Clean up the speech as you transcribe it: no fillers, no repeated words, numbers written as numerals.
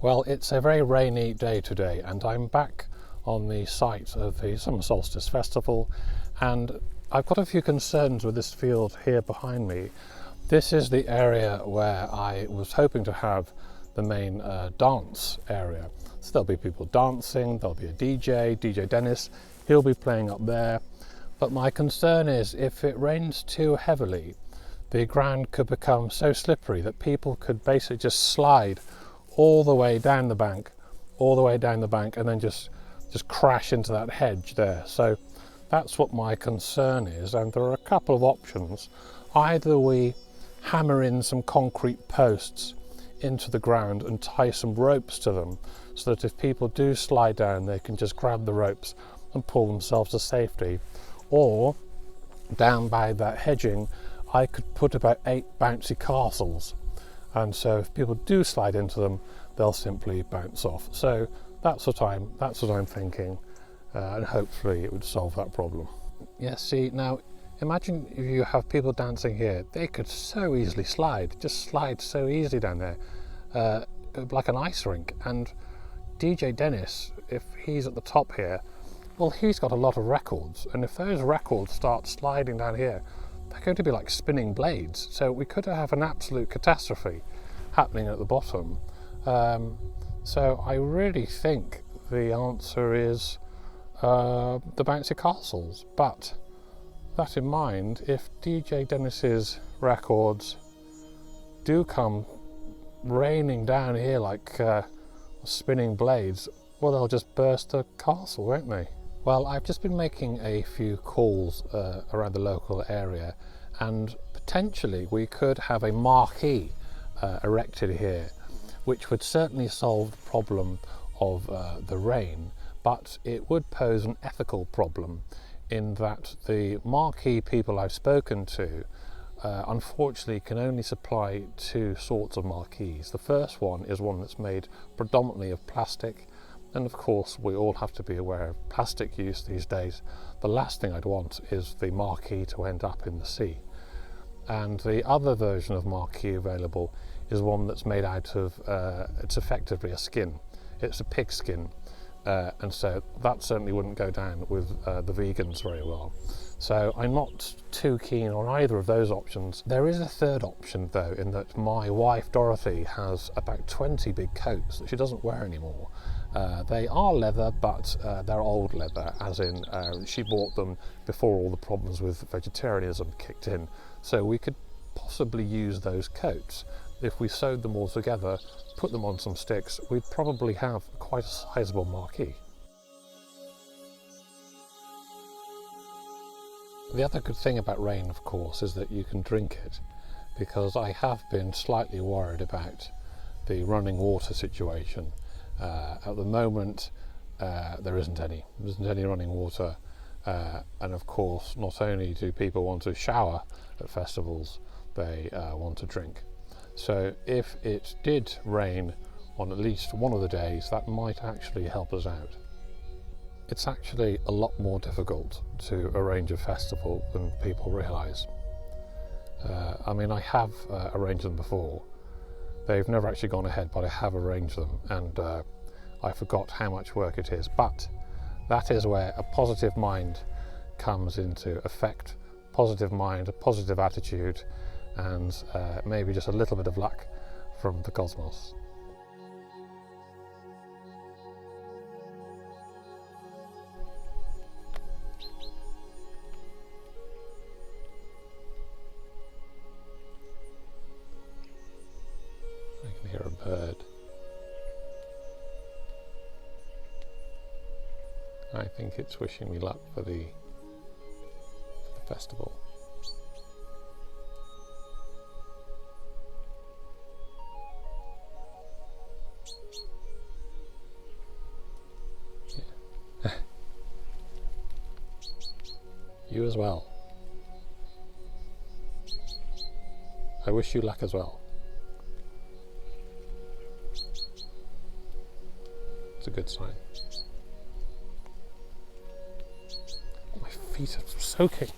Well, it's a very rainy day today, and I'm back on the site of the Summer Solstice Festival, and I've got a few concerns with this field here behind me. This is the area where I was hoping to have the main dance area. So there'll be people dancing, there'll be a DJ Dennis, he'll be playing up there. But my concern is if it rains too heavily, the ground could become so slippery that people could basically just slide all the way down the bank, and then just crash into that hedge there. So that's what my concern is, and there are a couple of options. Either we hammer in some concrete posts into the ground and tie some ropes to them so that if people do slide down they can just grab the ropes and pull themselves to safety. Or down by that hedging I could put about 8 bouncy castles, and so if people do slide into them they'll simply bounce off. So that's what I'm thinking, and hopefully it would solve that problem. Yeah, see, now imagine if you have people dancing here, they could so easily just slide so easily down there, like an ice rink. And DJ Dennis, if he's at the top here, well, he's got a lot of records, and if those records start sliding down here, they're going to be like spinning blades. So we could have an absolute catastrophe happening at the bottom. So I really think the answer is the bouncy castles. But that in mind, if DJ Dennis's records do come raining down here like spinning blades, well, they'll just burst the castle, won't they? Well, I've just been making a few calls around the local area, and potentially we could have a marquee erected here, which would certainly solve the problem of the rain, but it would pose an ethical problem in that the marquee people I've spoken to unfortunately can only supply 2 sorts of marquees. The first one is one that's made predominantly of plastic, and of course we all have to be aware of plastic use these days. The last thing I'd want is the marquee to end up in the sea. And the other version of marquee available is one that's made out of, it's effectively a skin. It's a pig skin, and so that certainly wouldn't go down with the vegans very well. So I'm not too keen on either of those options. There is a third option though, in that my wife Dorothy has about 20 big coats that she doesn't wear anymore. They are leather, but they're old leather, as in she bought them before all the problems with vegetarianism kicked in. So we could possibly use those coats. If we sewed them all together, put them on some sticks, we'd probably have quite a sizable marquee. The other good thing about rain, of course, is that you can drink it, because I have been slightly worried about the running water situation. At the moment, there isn't any running water, and of course, not only do people want to shower at festivals, they want to drink. So if it did rain on at least one of the days, that might actually help us out. It's actually a lot more difficult to arrange a festival than people realise. I mean, I have arranged them before. They've never actually gone ahead, but I have arranged them, and I forgot how much work it is. But that is where a positive mind comes into effect. Positive mind, a positive attitude, and maybe just a little bit of luck from the cosmos. I can hear a bird. I think it's wishing me luck for the festival. Yeah. You as well. I wish you luck as well. It's a good sign. My feet are soaking.